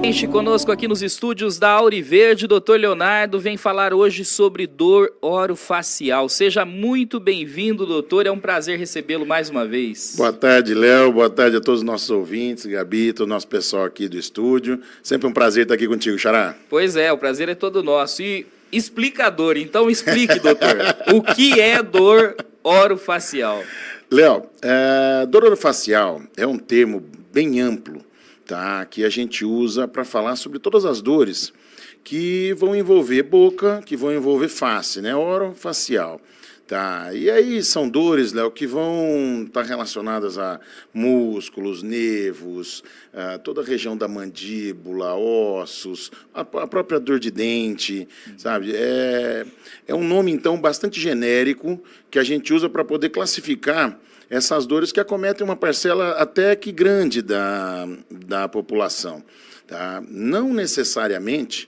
Conosco aqui nos estúdios da Auriverde, Dr. Leonardo vem falar hoje sobre dor orofacial. Seja muito bem-vindo, doutor, é um prazer recebê-lo mais uma vez. Boa tarde, Léo, boa tarde a todos os nossos ouvintes, Gabi, todo o nosso pessoal aqui do estúdio. Sempre um prazer estar aqui contigo, Xará. Pois é, o prazer é todo nosso. E explicador, então explique, doutor, o que é dor orofacial? Léo, dor orofacial é um termo bem amplo, tá, que a gente usa para falar sobre todas as dores que vão envolver boca, que vão envolver face, né? Orofacial. Tá, e aí são dores, Léo, que vão estar relacionadas a músculos, nervos, toda a região da mandíbula, ossos, a própria dor de dente, sabe? É um nome, então, bastante genérico que a gente usa para poder classificar essas dores que acometem uma parcela até que grande da população. Tá? Não necessariamente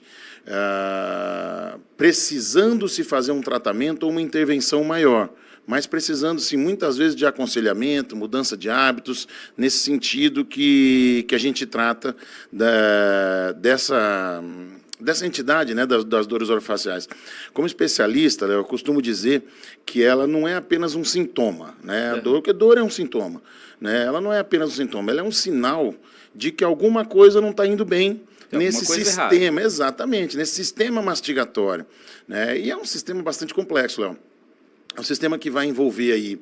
precisando-se fazer um tratamento ou uma intervenção maior, mas precisando-se muitas vezes de aconselhamento, mudança de hábitos, nesse sentido que a gente trata dessa entidade, né, das dores orofaciais. Como especialista, eu costumo dizer que ela não é apenas um sintoma, né? Porque dor é um sintoma, né? Ela não é apenas um sintoma, ela é um sinal de que alguma coisa não está indo bem nesse sistema, exatamente, nesse sistema mastigatório, né? E é um sistema bastante complexo, Léo. É um sistema que vai envolver aí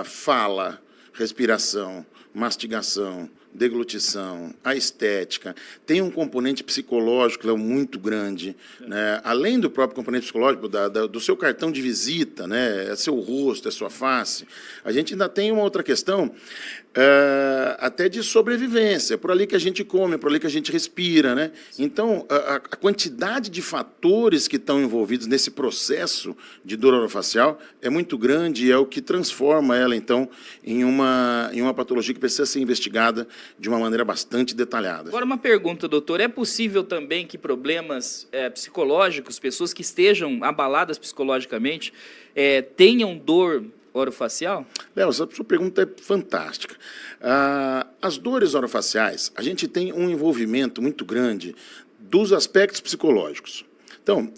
fala, respiração, mastigação, deglutição, a estética, tem um componente psicológico, Léo, muito grande, né? Além do próprio componente psicológico, do seu cartão de visita, né? É seu rosto, é sua face, a gente ainda tem uma outra questão, até de sobrevivência, por ali que a gente come, por ali que a gente respira, né? Então, a quantidade de fatores que estão envolvidos nesse processo de dor orofacial é muito grande e é o que transforma ela, então, em uma patologia que precisa ser investigada de uma maneira bastante detalhada. Agora uma pergunta, doutor, é possível também que problemas psicológicos, pessoas que estejam abaladas psicologicamente, tenham dor orofacial? Léo, essa sua pergunta é fantástica. As dores orofaciais, a gente tem um envolvimento muito grande dos aspectos psicológicos. Então,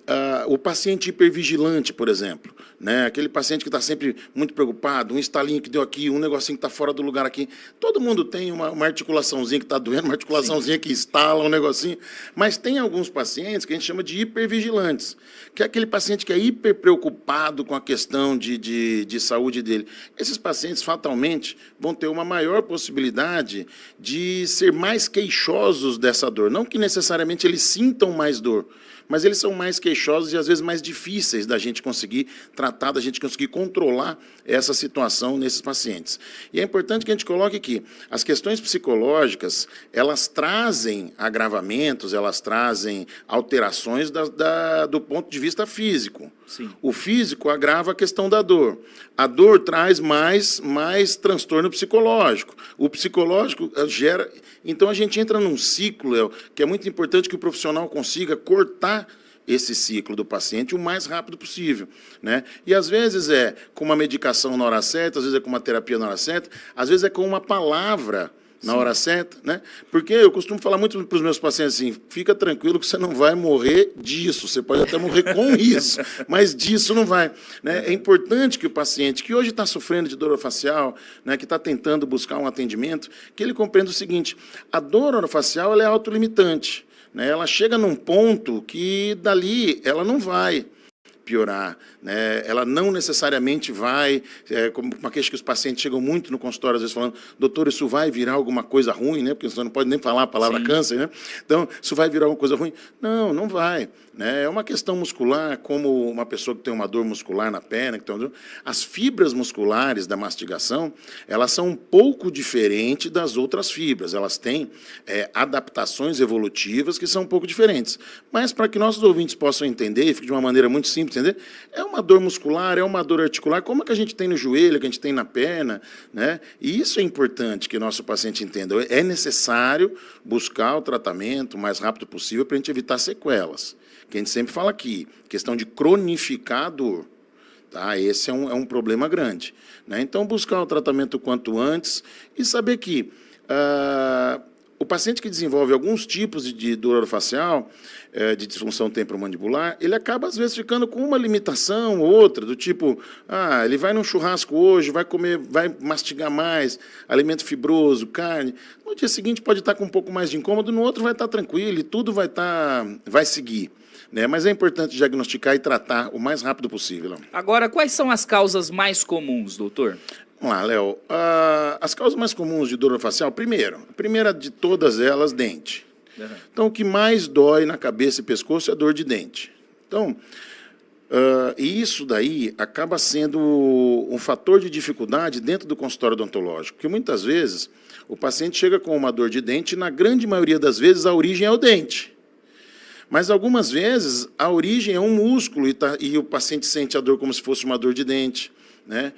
o paciente hipervigilante, por exemplo, né? Aquele paciente que está sempre muito preocupado, um estalinho que deu aqui, um negocinho que está fora do lugar aqui. Todo mundo tem uma articulaçãozinha que está doendo, uma articulaçãozinha que estala, um negocinho. Mas tem alguns pacientes que a gente chama de hipervigilantes, que é aquele paciente que é hiper preocupado com a questão de saúde dele. Esses pacientes, fatalmente, vão ter uma maior possibilidade de ser mais queixosos dessa dor. Não que necessariamente eles sintam mais dor, mas eles são mais queixosos e, às vezes, mais difíceis da gente conseguir tratar, da gente conseguir controlar essa situação nesses pacientes. E é importante que a gente coloque que as questões psicológicas, elas trazem agravamentos, elas trazem alterações do ponto de vista físico. Sim. O físico agrava a questão da dor. A dor traz mais transtorno psicológico. O psicológico gera... Então, a gente entra num ciclo, Léo, que é muito importante que o profissional consiga cortar esse ciclo do paciente o mais rápido possível, né? E, às vezes, é com uma medicação na hora certa, às vezes é com uma terapia na hora certa, às vezes é com uma palavra na hora certa, né? Porque eu costumo falar muito para os meus pacientes assim, fica tranquilo que você não vai morrer disso, você pode até morrer com isso, mas disso não vai, né? É importante que o paciente, que hoje está sofrendo de dor orofacial, né, que está tentando buscar um atendimento, que ele compreenda o seguinte, a dor orofacial ela é autolimitante, né? Ela chega num ponto que dali ela não vai piorar, né? Ela não necessariamente vai, como uma queixa que os pacientes chegam muito no consultório, às vezes falando, doutor, isso vai virar alguma coisa ruim, né? Porque você não pode nem falar a palavra Sim. câncer, né? Então, isso vai virar alguma coisa ruim? Não, não vai, né? É uma questão muscular, como uma pessoa que tem uma dor muscular na perna, que tem uma dor... As fibras musculares da mastigação, elas são um pouco diferentes das outras fibras, elas têm adaptações evolutivas que são um pouco diferentes. Mas, para que nossos ouvintes possam entender, e fique de uma maneira muito simples, entender? É uma dor muscular, é uma dor articular, como é que a gente tem no joelho, que a gente tem na perna, né? E isso é importante que o nosso paciente entenda. É necessário buscar o tratamento o mais rápido possível para a gente evitar sequelas. Que a gente sempre fala aqui, questão de cronificar a dor. Tá? Esse é um problema grande, né? Então, buscar o tratamento o quanto antes e saber que O paciente que desenvolve alguns tipos de dor orofacial, de disfunção temporomandibular, ele acaba, às vezes, ficando com uma limitação ou outra, do tipo, ele vai num churrasco hoje, vai comer, vai mastigar mais, alimento fibroso, carne. No dia seguinte pode estar com um pouco mais de incômodo, no outro vai estar tranquilo e tudo vai seguir. Né? Mas é importante diagnosticar e tratar o mais rápido possível. Agora, quais são as causas mais comuns, doutor? Vamos lá, Léo. As causas mais comuns de dor orofacial, a primeira de todas elas, dente. Uhum. Então, o que mais dói na cabeça e pescoço é a dor de dente. Então, e isso daí acaba sendo um fator de dificuldade dentro do consultório odontológico, porque muitas vezes o paciente chega com uma dor de dente e, na grande maioria das vezes, a origem é o dente. Mas, algumas vezes, a origem é um músculo e o paciente sente a dor como se fosse uma dor de dente. Né?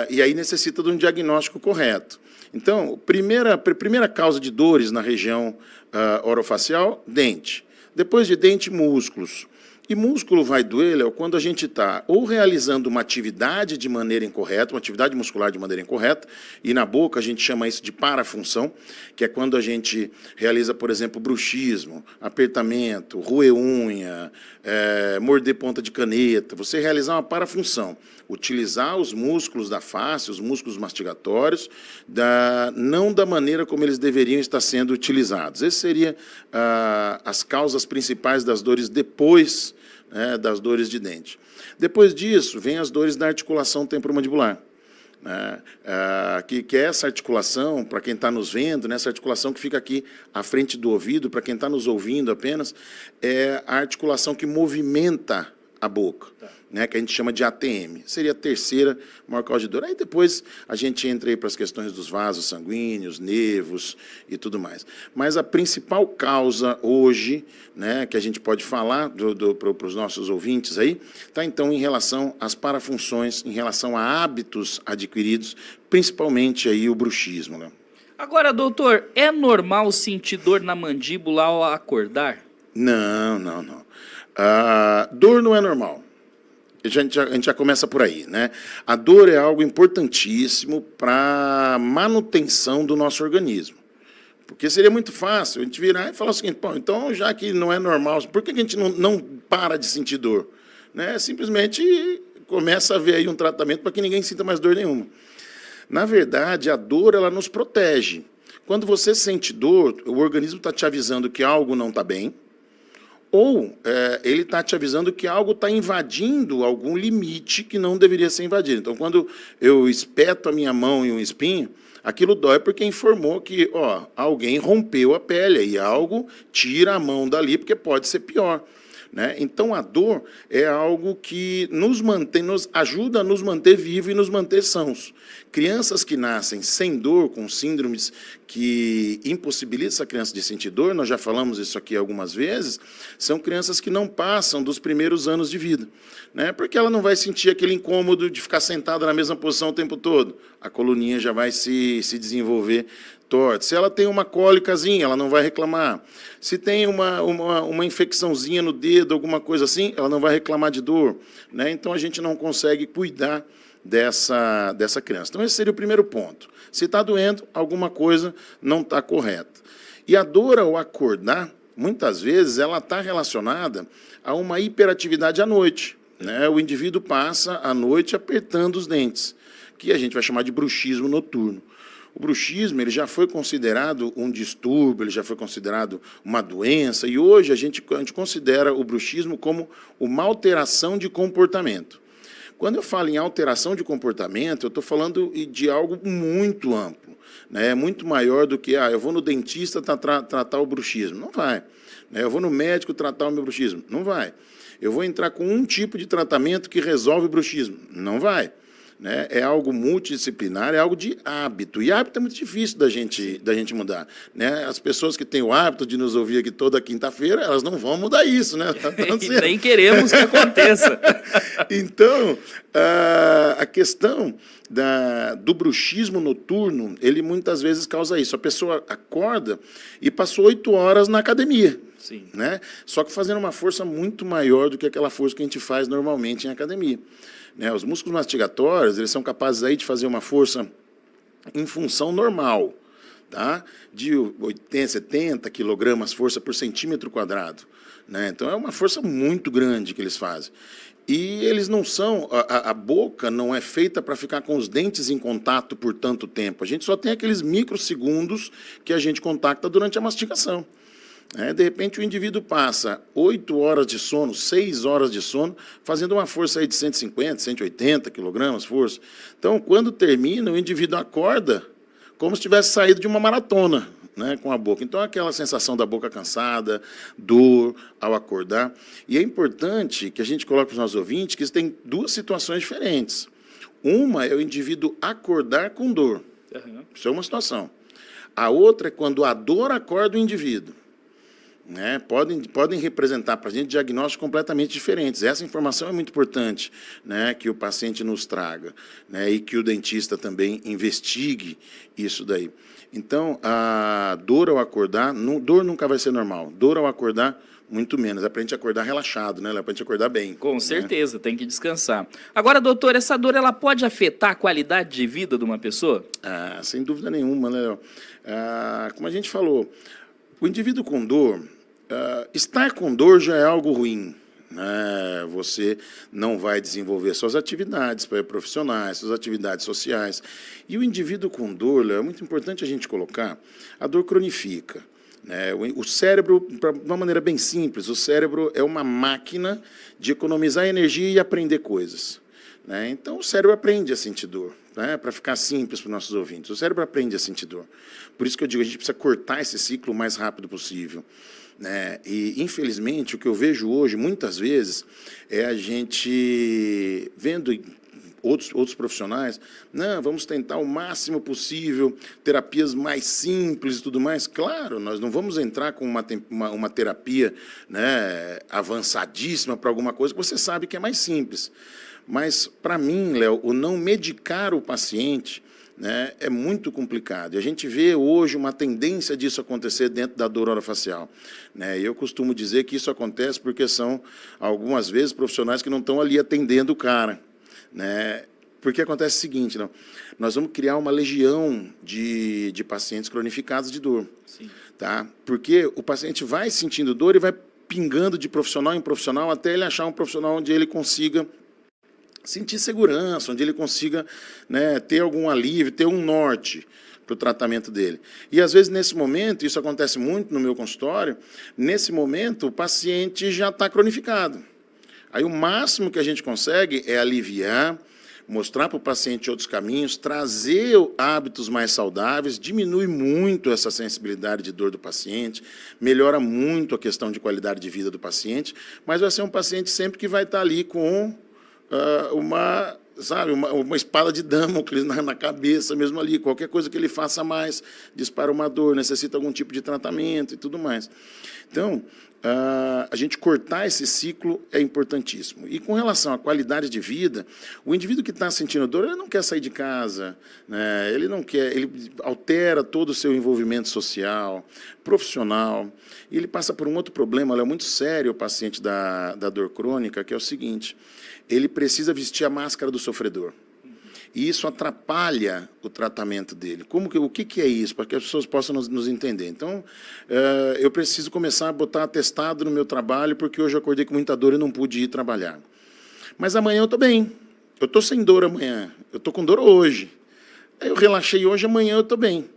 E aí necessita de um diagnóstico correto. Então, primeira causa de dores na região orofacial, dente. Depois de dente, músculos. E músculo vai doer, Léo, quando a gente está ou realizando uma atividade de maneira incorreta, uma atividade muscular de maneira incorreta, e na boca a gente chama isso de parafunção, que é quando a gente realiza, por exemplo, bruxismo, apertamento, roer unha, morder ponta de caneta, você realizar uma parafunção, utilizar os músculos da face, os músculos mastigatórios, não da maneira como eles deveriam estar sendo utilizados. Essas seriam as causas principais das dores depois das dores de dente. Depois disso, vem as dores da articulação temporomandibular. Que é essa articulação, para quem está nos vendo, essa articulação que fica aqui à frente do ouvido, para quem está nos ouvindo apenas, é a articulação que movimenta a boca, que a gente chama de ATM. Seria a terceira maior causa de dor. Aí depois a gente entra aí para as questões dos vasos sanguíneos, nervos e tudo mais. Mas a principal causa hoje, que a gente pode falar para os nossos ouvintes aí, está então em relação às parafunções, em relação a hábitos adquiridos, principalmente aí o bruxismo. Né? Agora, doutor, é normal sentir dor na mandíbula ao acordar? Não. Dor não é normal. A gente já começa por aí, né? A dor é algo importantíssimo para a manutenção do nosso organismo. Porque seria muito fácil a gente virar e falar o seguinte, então, já que não é normal, por que a gente não para de sentir dor? Simplesmente começa a haver aí um tratamento para que ninguém sinta mais dor nenhuma. Na verdade, a dor, ela nos protege. Quando você sente dor, o organismo está te avisando que algo não está bem, ou ele está te avisando que algo está invadindo algum limite que não deveria ser invadido. Então, quando eu espeto a minha mão em um espinho, aquilo dói porque informou que alguém rompeu a pele e algo tira a mão dali, porque pode ser pior. Né? Então, a dor é algo que nos ajuda a nos manter vivos e nos manter sãos. Crianças que nascem sem dor, com síndromes que impossibilitam essa criança de sentir dor, nós já falamos isso aqui algumas vezes, são crianças que não passam dos primeiros anos de vida. Né? Porque ela não vai sentir aquele incômodo de ficar sentada na mesma posição o tempo todo. A coluninha já vai se desenvolver torta. Se ela tem uma cólicazinha, ela não vai reclamar. Se tem uma infecçãozinha no dedo, alguma coisa assim, ela não vai reclamar de dor. Né? Então, a gente não consegue cuidar dessa criança. Então, esse seria o primeiro ponto. Se está doendo, alguma coisa não está correta. E a dor ao acordar, muitas vezes, ela está relacionada a uma hiperatividade à noite. Né? O indivíduo passa a noite apertando os dentes, que a gente vai chamar de bruxismo noturno. O bruxismo ele já foi considerado um distúrbio, ele já foi considerado uma doença, e hoje a gente considera o bruxismo como uma alteração de comportamento. Quando eu falo em alteração de comportamento, eu estou falando de algo muito amplo, né? Muito maior do que, eu vou no dentista tratar o bruxismo. Não vai. Né? Eu vou no médico tratar o meu bruxismo. Não vai. Eu vou entrar com um tipo de tratamento que resolve o bruxismo. Não vai. Né? É algo multidisciplinar, é algo de hábito. E hábito é muito difícil da gente mudar. Né? As pessoas que têm o hábito de nos ouvir aqui toda quinta-feira, elas não vão mudar isso. Né? Nem queremos que aconteça. Então, a questão do bruxismo noturno, ele muitas vezes causa isso. A pessoa acorda e passou 8 horas na academia. Sim. Né? Só que fazendo uma força muito maior do que aquela força que a gente faz normalmente em academia. Né? Os músculos mastigatórios, eles são capazes aí de fazer uma força em função normal. tá? De 80, 70 quilogramas força por centímetro quadrado, né? Então, é uma força muito grande que eles fazem. E eles não são... A boca não é feita para ficar com os dentes em contato por tanto tempo. A gente só tem aqueles microsegundos que a gente contacta durante a mastigação. De repente, o indivíduo passa 8 horas de sono, 6 horas de sono, fazendo uma força aí de 150, 180 quilogramas, força. Então, quando termina, o indivíduo acorda como se tivesse saído de uma maratona, né, com a boca. Então, aquela sensação da boca cansada, dor ao acordar. E é importante que a gente coloque para os nossos ouvintes que tem duas situações diferentes. Uma é o indivíduo acordar com dor. Isso é uma situação. A outra é quando a dor acorda o indivíduo. Né, podem representar para a gente diagnósticos completamente diferentes. Essa informação é muito importante, né, que o paciente nos traga, né, e que o dentista também investigue isso daí. Então, a dor ao acordar, dor nunca vai ser normal. Dor ao acordar, muito menos. É para a gente acordar relaxado, né? É para a gente acordar bem. Com certeza, tem que descansar. Agora, doutor, essa dor ela pode afetar a qualidade de vida de uma pessoa? Sem dúvida nenhuma, né, Léo? Como a gente falou, o indivíduo com dor, estar com dor já é algo ruim, né? Você não vai desenvolver suas atividades profissionais, suas atividades sociais. E o indivíduo com dor, Léo, é muito importante a gente colocar, a dor cronifica. Né? O cérebro, de uma maneira bem simples, o cérebro é uma máquina de economizar energia e aprender coisas. Né? Então, o cérebro aprende a sentir dor. Né, para ficar simples para os nossos ouvintes. O cérebro aprende a sentir dor. Por isso que eu digo, a gente precisa cortar esse ciclo o mais rápido possível. Né? E, infelizmente, o que eu vejo hoje, muitas vezes, é a gente vendo outros profissionais, não, vamos tentar o máximo possível, terapias mais simples e tudo mais. Claro, nós não vamos entrar com uma terapia, né, avançadíssima para alguma coisa que você sabe que é mais simples. Mas, para mim, Léo, o não medicar o paciente, né, é muito complicado. E a gente vê hoje uma tendência disso acontecer dentro da dor orofacial. Né? E eu costumo dizer que isso acontece porque são, algumas vezes, profissionais que não estão ali atendendo o cara. Né? Porque acontece o seguinte, não, nós vamos criar uma legião de pacientes cronificados de dor. Sim. Tá? Porque o paciente vai sentindo dor e vai pingando de profissional em profissional até ele achar um profissional onde ele consiga sentir segurança, onde ele consiga, né, ter algum alívio, ter um norte para o tratamento dele. E, às vezes, nesse momento, isso acontece muito no meu consultório, nesse momento o paciente já está cronificado. Aí o máximo que a gente consegue é aliviar, mostrar para o paciente outros caminhos, trazer hábitos mais saudáveis, diminui muito essa sensibilidade de dor do paciente, melhora muito a questão de qualidade de vida do paciente, mas vai ser um paciente sempre que vai estar ali com uma espada de Damocles na cabeça mesmo ali, qualquer coisa que ele faça mais, dispara uma dor, necessita algum tipo de tratamento e tudo mais. Então, a gente cortar esse ciclo é importantíssimo. E com relação à qualidade de vida, o indivíduo que está sentindo dor, ele não quer sair de casa, né? Ele não quer, ele altera todo o seu envolvimento social, profissional, e ele passa por um outro problema, é muito sério, o paciente da dor crônica, que é o seguinte: ele precisa vestir a máscara do sofredor. E isso atrapalha o tratamento dele. O que é isso? Para que as pessoas possam nos entender. Então, eu preciso começar a botar atestado no meu trabalho, porque hoje eu acordei com muita dor e não pude ir trabalhar. Mas amanhã eu estou bem. Eu estou sem dor amanhã. Eu estou com dor hoje. Aí eu relaxei hoje, amanhã eu estou bem.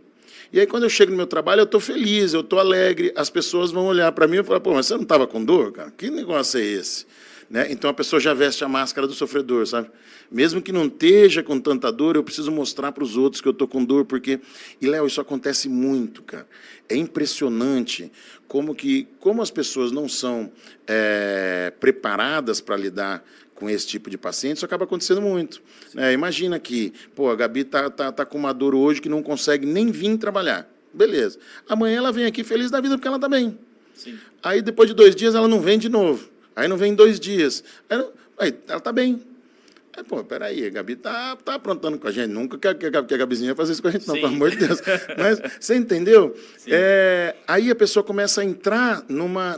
E aí, quando eu chego no meu trabalho, eu estou feliz, eu estou alegre. As pessoas vão olhar para mim e falar, pô, mas você não estava com dor, cara? Que negócio é esse? Né? Então, a pessoa já veste a máscara do sofredor, sabe? Mesmo que não esteja com tanta dor, eu preciso mostrar para os outros que eu estou com dor, porque... E, Léo, isso acontece muito, cara. É impressionante como as pessoas não são preparadas para lidar com esse tipo de paciente, isso acaba acontecendo muito. Imagina que, pô, a Gabi tá com uma dor hoje que não consegue nem vir trabalhar. Beleza. Amanhã ela vem aqui feliz da vida porque ela está bem. Sim. Aí, depois de 2 dias, ela não vem de novo. Aí não vem 2 dias. Aí ela está bem. Aí, pô, peraí, a Gabi tá aprontando com a gente. Nunca que a Gabizinha vai fazer isso com a gente, não, Sim. pelo amor de Deus. Mas você entendeu? Sim. Aí a pessoa começa a entrar numa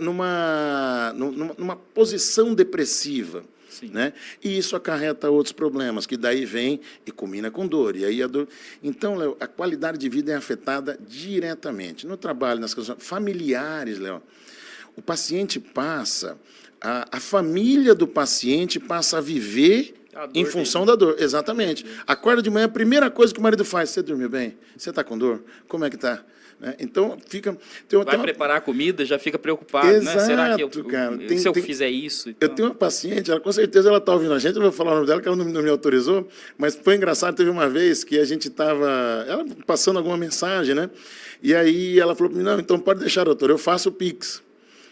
posição depressiva. né? E isso acarreta outros problemas, que daí vem e culmina com dor. E aí a dor... Então, Léo, a qualidade de vida é afetada diretamente no trabalho, nas questões familiares, Léo. O paciente passa, a família do paciente passa a viver em função da dor. Exatamente. Acorda de manhã, a primeira coisa que o marido faz: você dormiu bem? Você está com dor? Como é que está? Então, fica... Vai preparar a comida, já fica preocupado, Exato, né? Será que se eu fizer isso... Então... Eu tenho uma paciente, ela, com certeza ela está ouvindo a gente, eu vou falar o nome dela, que ela não me autorizou, mas foi engraçado, teve uma vez que a gente estava... Ela passando alguma mensagem, né? E aí ela falou para mim: não, então pode deixar, doutor, eu faço o Pix.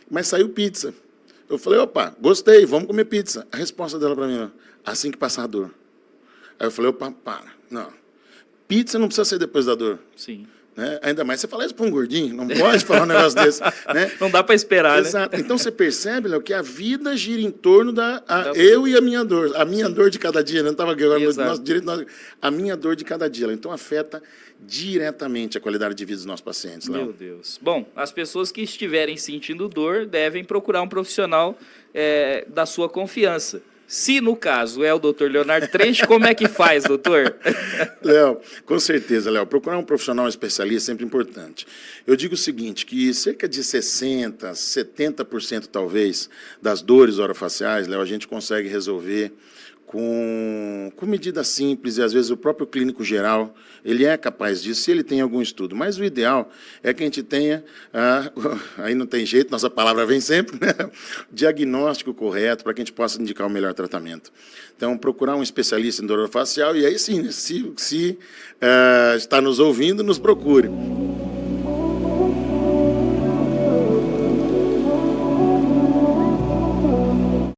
Mas saiu pizza. Eu falei: opa, gostei, vamos comer pizza. A resposta dela para mim: não, assim que passar a dor. Aí eu falei: opa, para, não. Pizza não precisa ser depois da dor. Sim. Né? Ainda mais você falar isso para um gordinho, não pode falar um negócio desse. Né? Não dá para esperar, Exato. né? Então você percebe, Léo, que a vida gira em torno eu e a minha dor. A minha dor de cada dia, não estava agora no nosso direito, a minha dor de cada dia. Então afeta diretamente a qualidade de vida dos nossos pacientes, Léo. Meu Deus. Bom, as pessoas que estiverem sentindo dor devem procurar um profissional da sua confiança. Se, no caso, é o doutor Leonardo Trench, como é que faz, doutor? Léo, com certeza, Léo. Procurar um profissional especialista é sempre importante. Eu digo o seguinte, que cerca de 60%, 70% talvez das dores orofaciais, Léo, a gente consegue resolver com medidas simples, e às vezes o próprio clínico geral, ele é capaz disso, se ele tem algum estudo. Mas o ideal é que a gente tenha, aí não tem jeito, nossa palavra vem sempre, né? Diagnóstico correto, para que a gente possa indicar o melhor tratamento. Então, procurar um especialista em dor orofacial, e aí sim, se está nos ouvindo, nos procure.